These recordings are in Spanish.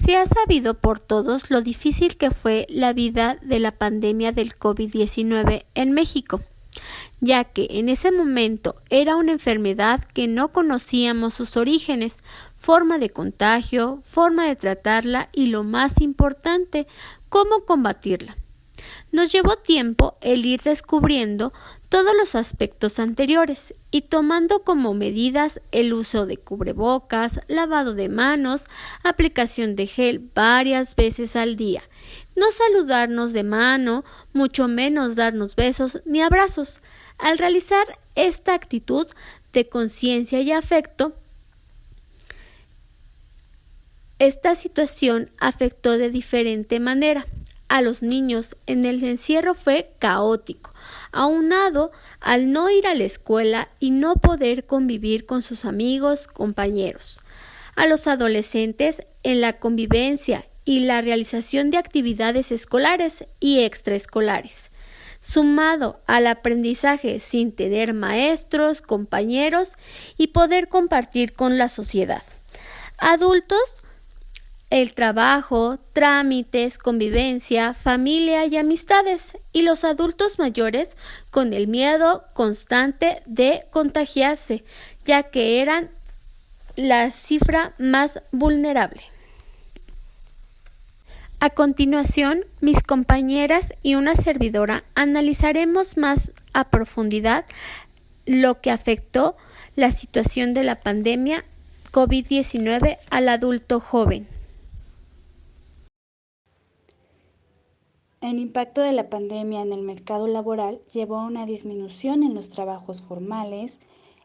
Se ha sabido por todos lo difícil que fue la vida de la pandemia del COVID-19 en México, ya que en ese momento era una enfermedad que no conocíamos sus orígenes, forma de contagio, forma de tratarla y lo más importante, cómo combatirla. Nos llevó tiempo el ir descubriendo todos los aspectos anteriores y tomando como medidas el uso de cubrebocas, lavado de manos, aplicación de gel varias veces al día, no saludarnos de mano, mucho menos darnos besos ni abrazos. Al realizar esta actitud de conciencia y afecto, esta situación afectó de diferente manera a los niños. En el encierro fue caótico, aunado al no ir a la escuela y no poder convivir con sus amigos, compañeros. A los adolescentes en la convivencia y la realización de actividades escolares y extraescolares, sumado al aprendizaje sin tener maestros, compañeros y poder compartir con la sociedad. Adultos, el trabajo, trámites, convivencia, familia y amistades, y los adultos mayores con el miedo constante de contagiarse, ya que eran la cifra más vulnerable. A continuación, mis compañeras y una servidora analizaremos más a profundidad lo que afectó la situación de la pandemia COVID-19 al adulto joven. El impacto de la pandemia en el mercado laboral llevó a una disminución en los trabajos formales,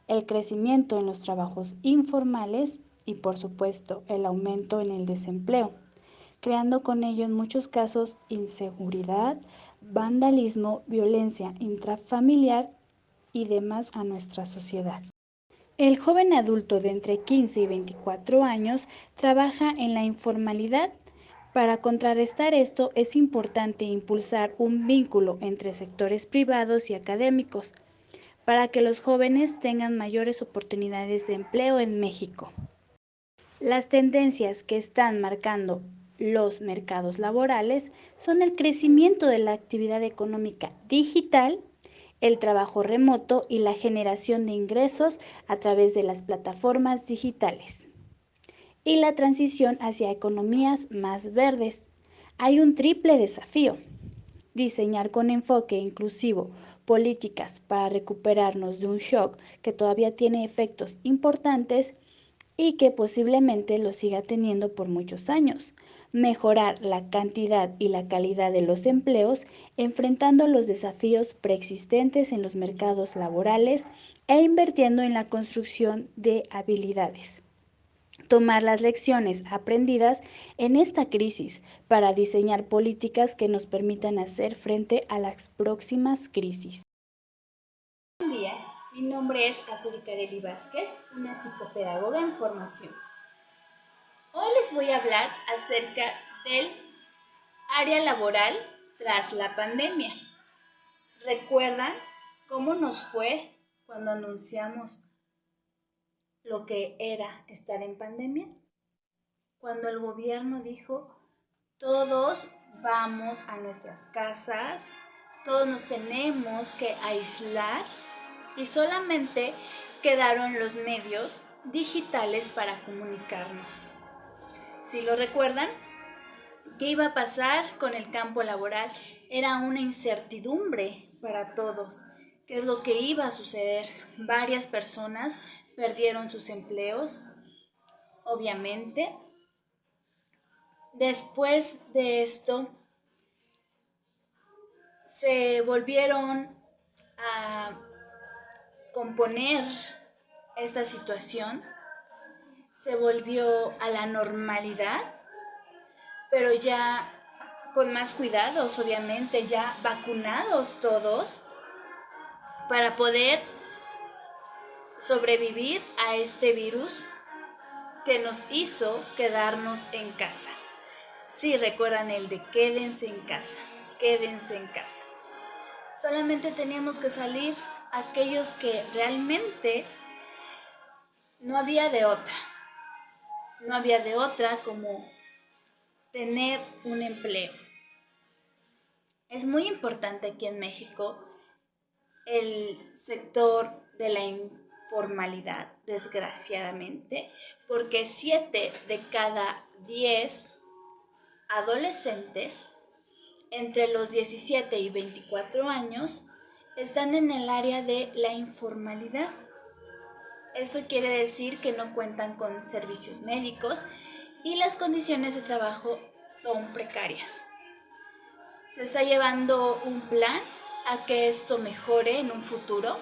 el crecimiento en los trabajos informales y, por supuesto, el aumento en el desempleo, creando con ello en muchos casos inseguridad, vandalismo, violencia intrafamiliar y demás a nuestra sociedad. El joven adulto de entre 15 y 24 años trabaja en la informalidad. Para contrarrestar esto, es importante impulsar un vínculo entre sectores privados y académicos para que los jóvenes tengan mayores oportunidades de empleo en México. Las tendencias que están marcando los mercados laborales son el crecimiento de la actividad económica digital, el trabajo remoto y la generación de ingresos a través de las plataformas digitales, y la transición hacia economías más verdes. Hay un triple desafío: diseñar con enfoque inclusivo políticas para recuperarnos de un shock que todavía tiene efectos importantes y que posiblemente lo siga teniendo por muchos años. Mejorar la cantidad y la calidad de los empleos, enfrentando los desafíos preexistentes en los mercados laborales e invirtiendo en la construcción de habilidades. Tomar las lecciones aprendidas en esta crisis para diseñar políticas que nos permitan hacer frente a las próximas crisis. Buen día, mi nombre es Azuri Carelli Vázquez, una psicopedagoga en formación. Hoy les voy a hablar acerca del área laboral tras la pandemia. ¿Recuerdan cómo nos fue cuando anunciamos lo que era estar en pandemia? Cuando el gobierno dijo, todos vamos a nuestras casas, todos nos tenemos que aislar, y solamente quedaron los medios digitales para comunicarnos. Si lo recuerdan, ¿qué iba a pasar con el campo laboral? Era una incertidumbre para todos. ¿Qué es lo que iba a suceder? Varias personas perdieron sus empleos, obviamente. Después de esto, se volvieron a componer esta situación, se volvió a la normalidad, pero ya con más cuidados, obviamente, ya vacunados todos, para poder sobrevivir a este virus que nos hizo quedarnos en casa. Sí, recuerdan el de quédense en casa, quédense en casa. Solamente teníamos que salir aquellos que realmente no había de otra, como tener un empleo. Es muy importante aquí en México el sector de la informalidad, desgraciadamente, porque 7 de cada 10 adolescentes entre los 17 y 24 años están en el área de la informalidad. Esto quiere decir que no cuentan con servicios médicos y las condiciones de trabajo son precarias. Se está llevando un plan a que esto mejore en un futuro,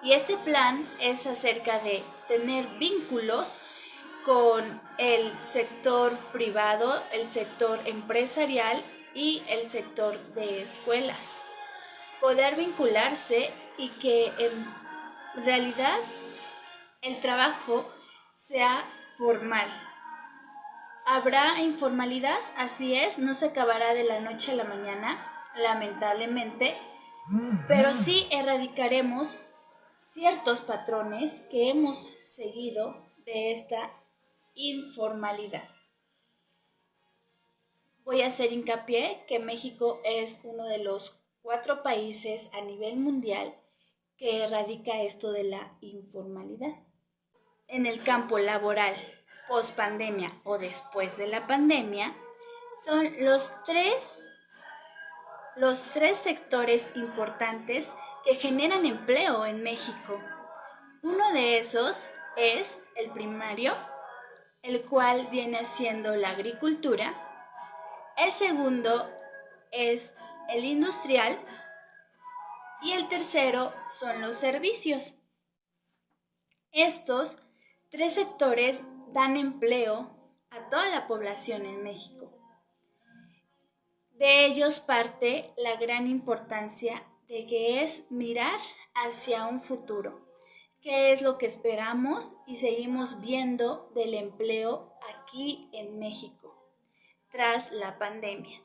y este plan es acerca de tener vínculos con el sector privado, el sector empresarial y el sector de escuelas. Poder vincularse y que en realidad el trabajo sea formal. Habrá informalidad, así es, no se acabará de la noche a la mañana, lamentablemente, pero sí erradicaremos ciertos patrones que hemos seguido de esta informalidad. Voy a hacer hincapié que México es uno de los 4 países a nivel mundial que erradica esto de la informalidad. En el campo laboral, post pandemia o después de la pandemia, son los tres sectores importantes que generan empleo en México. Uno de esos es el primario, el cual viene siendo la agricultura. El segundo es el industrial y el tercero son los servicios. Estos 3 sectores dan empleo a toda la población en México. De ellos parte la gran importancia de que es mirar hacia un futuro. ¿Qué es lo que esperamos y seguimos viendo del empleo aquí en México tras la pandemia?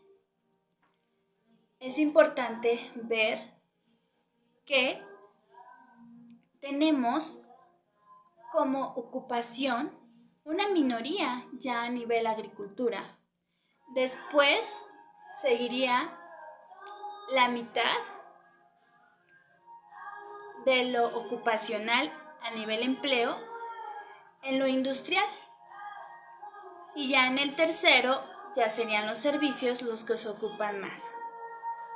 Es importante ver que tenemos como ocupación una minoría ya a nivel agricultura. Después seguiría la mitad de lo ocupacional a nivel empleo en lo industrial. Y ya en el tercero ya serían los servicios los que se ocupan más.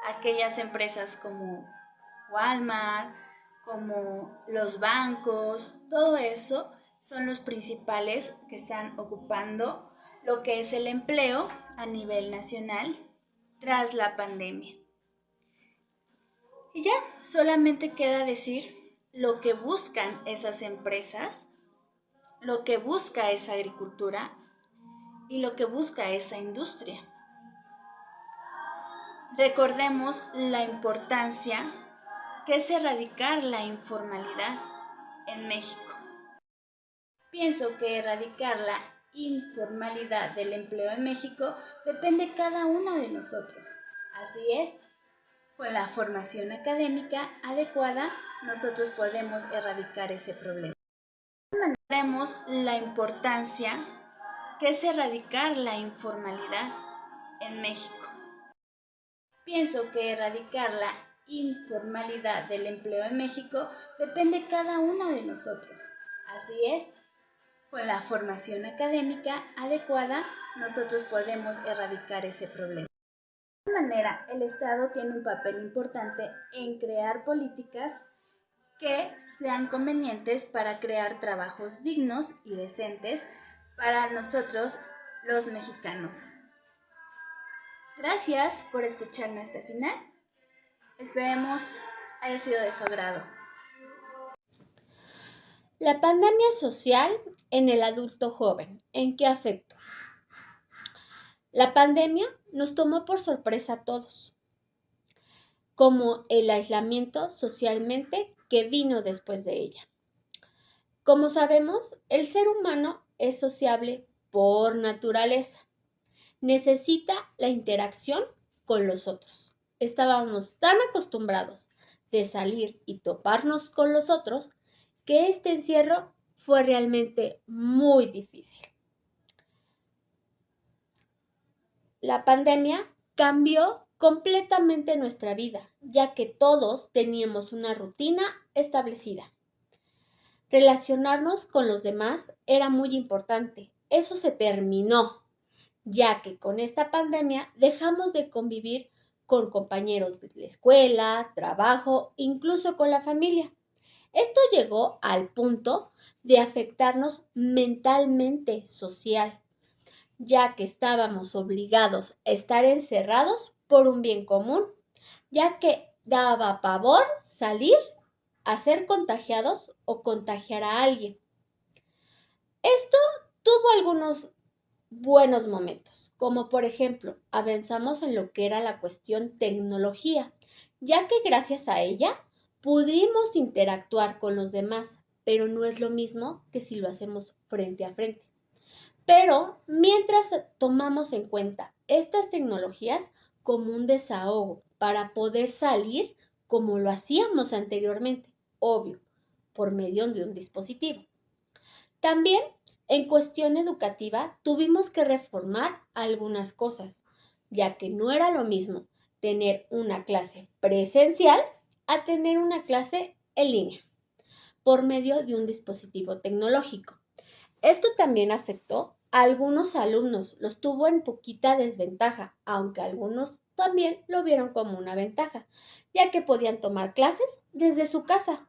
Aquellas empresas como Walmart, como los bancos, todo eso son los principales que están ocupando lo que es el empleo a nivel nacional tras la pandemia. Y ya, solamente queda decir lo que buscan esas empresas, lo que busca esa agricultura y lo que busca esa industria. Recordemos la importancia que es erradicar la informalidad en México. Pienso que erradicar la informalidad del empleo en México depende de cada uno de nosotros. Así es, con la formación académica adecuada, nosotros podemos erradicar ese problema. Vemos la importancia que es erradicar la informalidad en México. Pienso que erradicar la informalidad del empleo en México depende de cada uno de nosotros. Así es, con la formación académica adecuada, nosotros podemos erradicar ese problema. De esta manera, el Estado tiene un papel importante en crear políticas que sean convenientes para crear trabajos dignos y decentes para nosotros los mexicanos. Gracias por escucharme hasta el final. Esperemos haya sido de su agrado. La pandemia social en el adulto joven, ¿en qué afectó? La pandemia nos tomó por sorpresa a todos, como el aislamiento socialmente que vino después de ella. Como sabemos, el ser humano es sociable por naturaleza. Necesita la interacción con los otros. Estábamos tan acostumbrados de salir y toparnos con los otros que este encierro fue realmente muy difícil. la pandemia cambió completamente nuestra vida, ya que todos teníamos una rutina establecida. Relacionarnos con los demás era muy importante. Eso se terminó, ya que con esta pandemia dejamos de convivir con compañeros de la escuela, trabajo, incluso con la familia. Esto llegó al punto de afectarnos mentalmente, social, ya que estábamos obligados a estar encerrados por un bien común, ya que daba pavor salir a ser contagiados o contagiar a alguien. Esto tuvo algunos buenos momentos, como por ejemplo, avanzamos en lo que era la cuestión tecnología, ya que gracias a ella pudimos interactuar con los demás, pero no es lo mismo que si lo hacemos frente a frente. Pero mientras tomamos en cuenta estas tecnologías como un desahogo para poder salir como lo hacíamos anteriormente, obvio, por medio de un dispositivo. También en cuestión educativa tuvimos que reformar algunas cosas, ya que no era lo mismo tener una clase presencial a tener una clase en línea por medio de un dispositivo tecnológico. Esto también afectó a algunos alumnos, los tuvo en poquita desventaja, aunque algunos también lo vieron como una ventaja, ya que podían tomar clases desde su casa.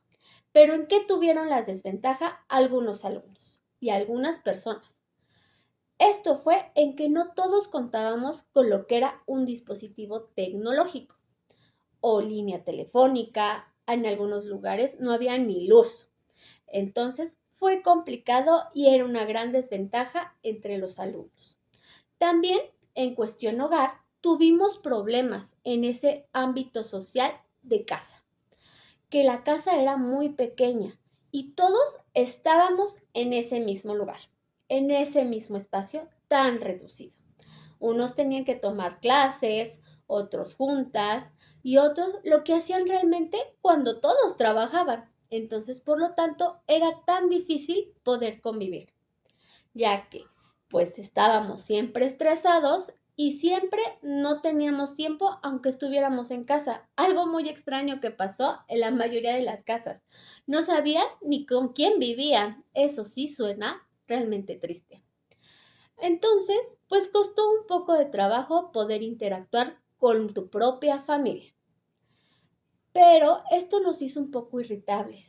Pero ¿en qué tuvieron la desventaja algunos alumnos y algunas personas? Esto fue en que no todos contábamos con lo que era un dispositivo tecnológico o línea telefónica. En algunos lugares no había ni luz. Entonces fue complicado y era una gran desventaja entre los alumnos. También en cuestión hogar tuvimos problemas en ese ámbito social de casa, que la casa era muy pequeña y todos estábamos en ese mismo lugar, en ese mismo espacio tan reducido. Unos tenían que tomar clases, otros juntas y otros lo que hacían realmente cuando todos trabajaban. Entonces, por lo tanto, era tan difícil poder convivir, ya que pues estábamos siempre estresados y siempre no teníamos tiempo aunque estuviéramos en casa. Algo muy extraño que pasó en la mayoría de las casas. No sabían ni con quién vivían. Eso sí suena realmente triste. Entonces, pues costó un poco de trabajo poder interactuar con tu propia familia. Pero esto nos hizo un poco irritables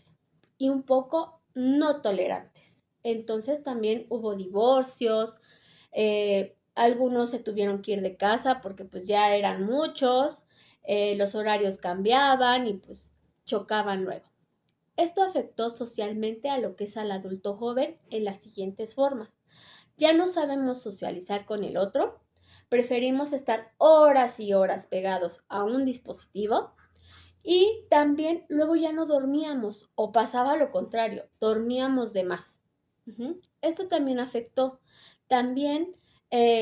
y un poco no tolerantes. Entonces también hubo divorcios, algunos se tuvieron que ir de casa porque pues ya eran muchos, los horarios cambiaban y pues chocaban luego. Esto afectó socialmente a lo que es al adulto joven en las siguientes formas. Ya no sabemos socializar con el otro, preferimos estar horas y horas pegados a un dispositivo y también luego ya no dormíamos o pasaba lo contrario, dormíamos de más. Esto también afectó. También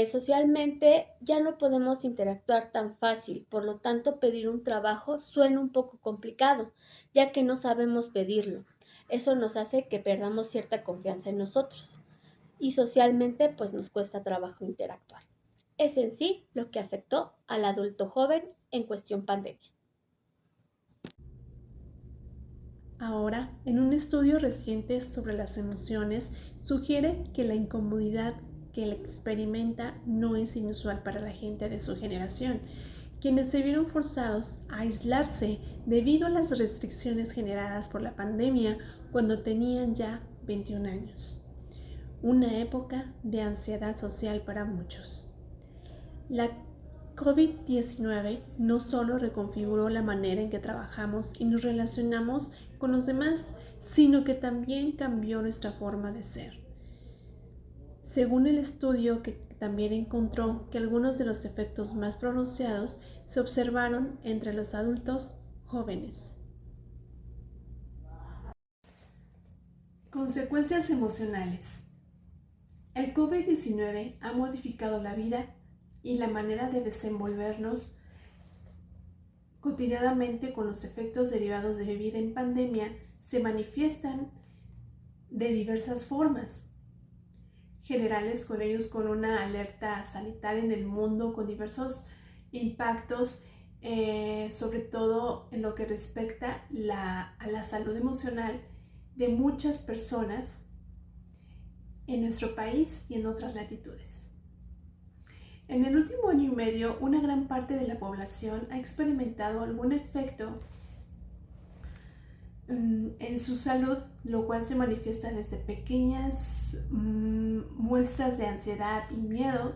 socialmente ya no podemos interactuar tan fácil, por lo tanto pedir un trabajo suena un poco complicado, ya que no sabemos pedirlo. Eso nos hace que perdamos cierta confianza en nosotros y socialmente pues nos cuesta trabajo interactuar. Es en sí lo que afectó al adulto joven en cuestión pandemia. Ahora, en un estudio reciente sobre las emociones, sugiere que la incomodidad que él experimenta no es inusual para la gente de su generación, quienes se vieron forzados a aislarse debido a las restricciones generadas por la pandemia cuando tenían ya 21 años. Una época de ansiedad social para muchos. La COVID-19 no solo reconfiguró la manera en que trabajamos y nos relacionamos con los demás, sino que también cambió nuestra forma de ser. Según el estudio, que también encontró que algunos de los efectos más pronunciados se observaron entre los adultos jóvenes. Consecuencias emocionales. El COVID-19 ha modificado la vida y la manera de desenvolvernos cotidianamente con los efectos derivados de vivir en pandemia se manifiestan de diversas formas. generales con ellos, con una alerta sanitaria en el mundo, con diversos impactos, sobre todo en lo que respecta a la salud emocional de muchas personas en nuestro país y en otras latitudes. En el último año y medio, una gran parte de la población ha experimentado algún efecto en su salud, lo cual se manifiesta desde pequeñas muestras de ansiedad y miedo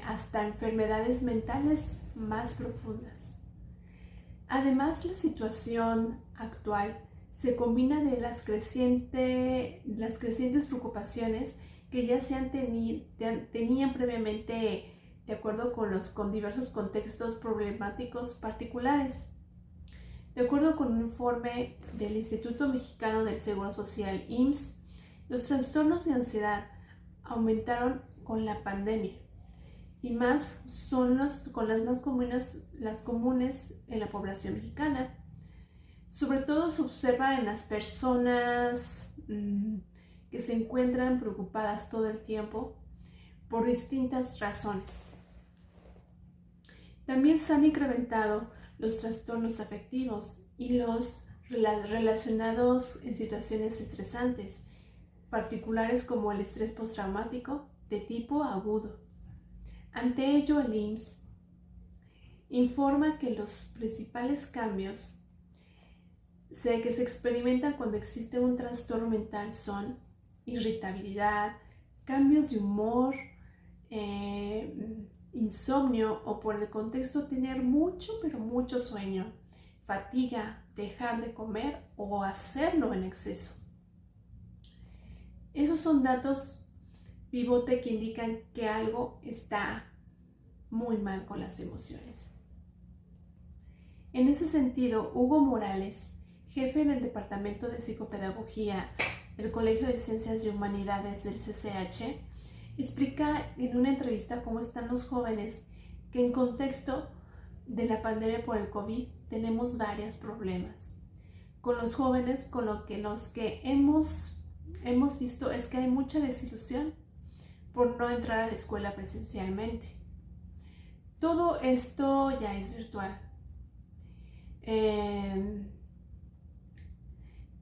hasta enfermedades mentales más profundas. Además, la situación actual se combina de las crecientes preocupaciones que ya tenían previamente, de acuerdo con diversos contextos problemáticos particulares. De acuerdo con un informe del Instituto Mexicano del Seguro Social, IMSS, los trastornos de ansiedad aumentaron con la pandemia y más son con las comunes en la población mexicana. Sobre todo se observa en las personas que se encuentran preocupadas todo el tiempo por distintas razones. También se han incrementado los trastornos afectivos y los relacionados en situaciones estresantes, particulares como el estrés postraumático de tipo agudo. Ante ello, el IMSS informa que los principales cambios que se experimentan cuando existe un trastorno mental son irritabilidad, cambios de humor, insomnio o, por el contexto, tener mucho pero mucho sueño, fatiga, dejar de comer o hacerlo en exceso. Esos son datos pivote que indican que algo está muy mal con las emociones. En ese sentido, Hugo Morales, jefe del Departamento de Psicopedagogía del Colegio de Ciencias y Humanidades del CCH, explica en una entrevista cómo están los jóvenes, que en contexto de la pandemia por el COVID tenemos varios problemas. Con los jóvenes, los que hemos visto es que hay mucha desilusión por no entrar a la escuela presencialmente. Todo esto ya es virtual.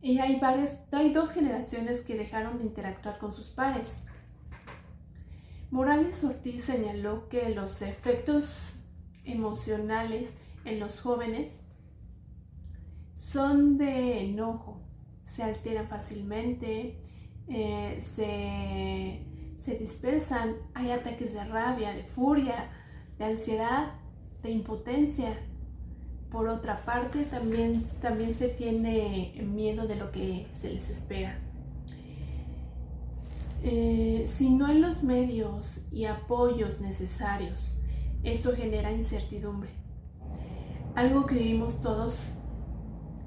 Y hay dos generaciones que dejaron de interactuar con sus pares. Morales Ortiz señaló que los efectos emocionales en los jóvenes son de enojo, se alteran fácilmente, se dispersan, hay ataques de rabia, de furia, de ansiedad, de impotencia. Por otra parte, también se tiene miedo de lo que se les espera. Si no hay los medios y apoyos necesarios, esto genera incertidumbre. Algo que vivimos todos,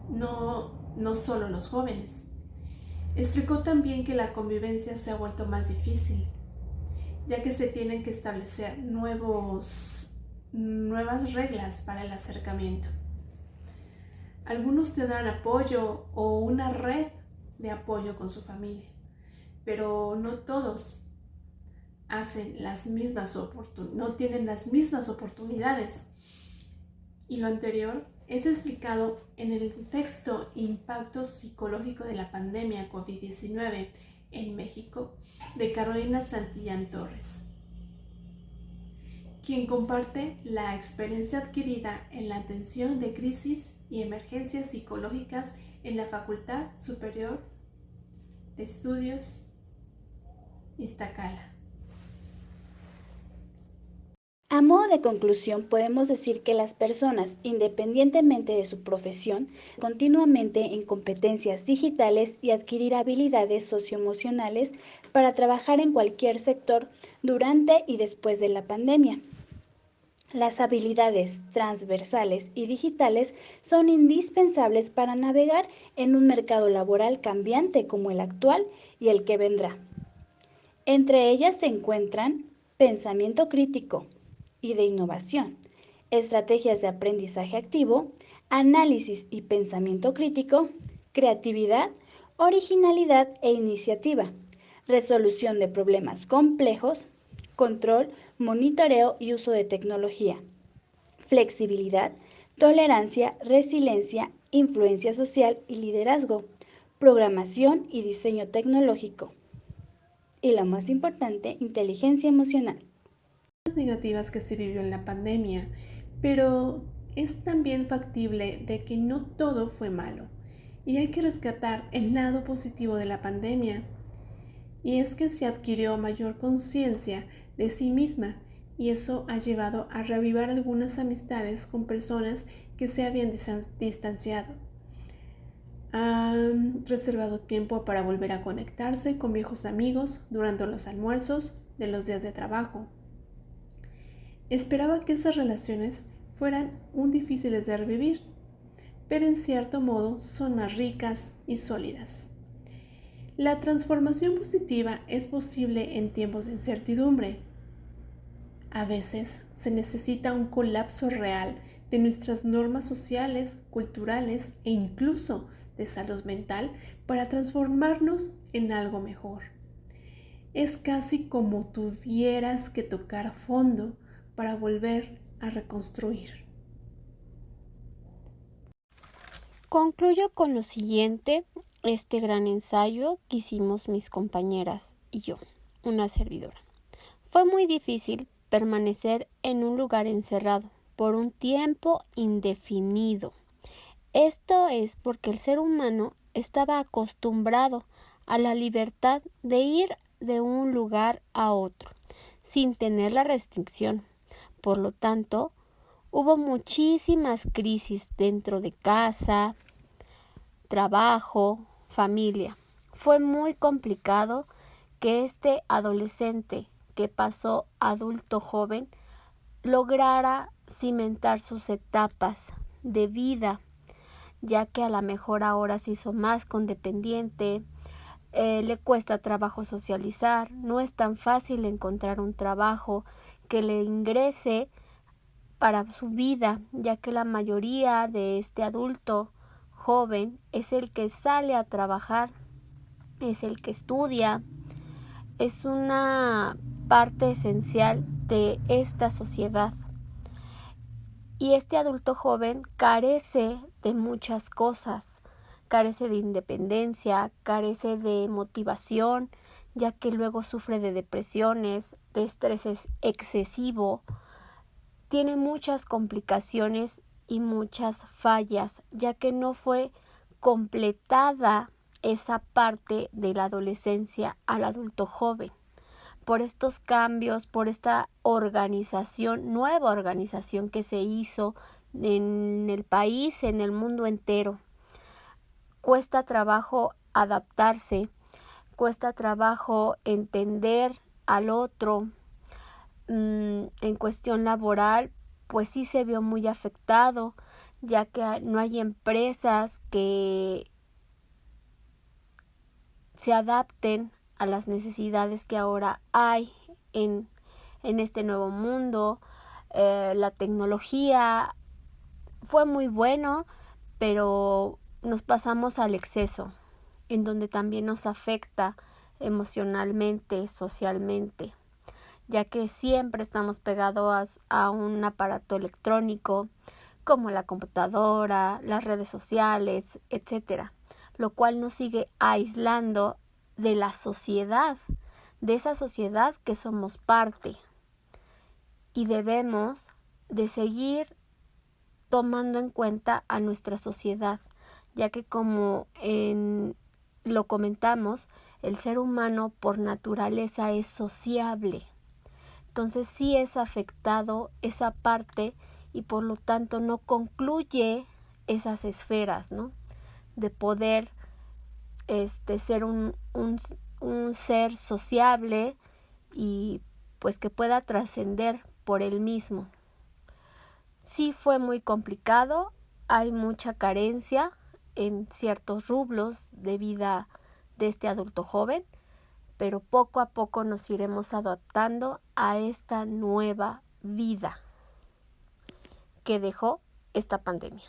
no solo los jóvenes. Explicó también que la convivencia se ha vuelto más difícil, ya que se tienen que establecer nuevas reglas para el acercamiento. Algunos tendrán apoyo o una red de apoyo con su familia, pero no todos no tienen las mismas oportunidades. Y lo anterior es explicado en el texto Impacto psicológico de la pandemia COVID-19 en México de Carolina Santillán Torres, quien comparte la experiencia adquirida en la atención de crisis y emergencias psicológicas en la Facultad Superior de Estudios Iztacala. A modo de conclusión, podemos decir que las personas, independientemente de su profesión, continuamente en competencias digitales y adquirir habilidades socioemocionales para trabajar en cualquier sector durante y después de la pandemia. Las habilidades transversales y digitales son indispensables para navegar en un mercado laboral cambiante como el actual y el que vendrá. Entre ellas se encuentran pensamiento crítico y de innovación, estrategias de aprendizaje activo, análisis y pensamiento crítico, creatividad, originalidad e iniciativa, resolución de problemas complejos, control, monitoreo y uso de tecnología, flexibilidad, tolerancia, resiliencia, influencia social y liderazgo, programación y diseño tecnológico. Y lo más importante, inteligencia emocional. Negativas que se vivió en la pandemia, pero es también factible de que no todo fue malo y hay que rescatar el lado positivo de la pandemia, y es que se adquirió mayor conciencia de sí misma y eso ha llevado a reavivar algunas amistades con personas que se habían distanciado. Han reservado tiempo para volver a conectarse con viejos amigos durante los almuerzos de los días de trabajo. Esperaba que esas relaciones fueran muy difíciles de revivir, pero en cierto modo son más ricas y sólidas. La transformación positiva es posible en tiempos de incertidumbre. A veces se necesita un colapso real de nuestras normas sociales, culturales e incluso de salud mental para transformarnos en algo mejor. Es casi como tuvieras que tocar fondo para volver a reconstruir. Concluyo con lo siguiente, este gran ensayo que hicimos mis compañeras y yo, una servidora. Fue muy difícil permanecer en un lugar encerrado por un tiempo indefinido. Esto es porque el ser humano estaba acostumbrado a la libertad de ir de un lugar a otro, sin tener la restricción. Por lo tanto, hubo muchísimas crisis dentro de casa, trabajo, familia. Fue muy complicado que este adolescente que pasó adulto joven lograra cimentar sus etapas de vida, ya que a lo mejor ahora se hizo más condependiente, le cuesta trabajo socializar, no es tan fácil encontrar un trabajo que le ingrese para su vida, ya que la mayoría de este adulto joven es el que sale a trabajar, es el que estudia, es una parte esencial de esta sociedad. Y este adulto joven carece de muchas cosas, carece de independencia, carece de motivación, ya que luego sufre de depresiones, de estrés excesivo, tiene muchas complicaciones y muchas fallas, ya que no fue completada esa parte de la adolescencia al adulto joven. Por estos cambios, por esta nueva organización que se hizo en el país, en el mundo entero. Cuesta trabajo adaptarse, cuesta trabajo entender al otro. En cuestión laboral, pues sí se vio muy afectado, ya que no hay empresas que se adapten a las necesidades que ahora hay en este nuevo mundo. La tecnología fue muy bueno, pero nos pasamos al exceso, en donde también nos afecta emocionalmente, socialmente, ya que siempre estamos pegados a un aparato electrónico como la computadora, las redes sociales, etcétera, lo cual nos sigue aislando de la sociedad, de esa sociedad que somos parte, y debemos de seguir tomando en cuenta a nuestra sociedad, ya que como lo comentamos, el ser humano por naturaleza es sociable. Entonces sí es afectado esa parte y por lo tanto no concluye esas esferas, ¿no? De poder ser un ser sociable y pues que pueda trascender por él mismo. Sí fue muy complicado, hay mucha carencia en ciertos rubros de vida de este adulto joven, pero poco a poco nos iremos adaptando a esta nueva vida que dejó esta pandemia.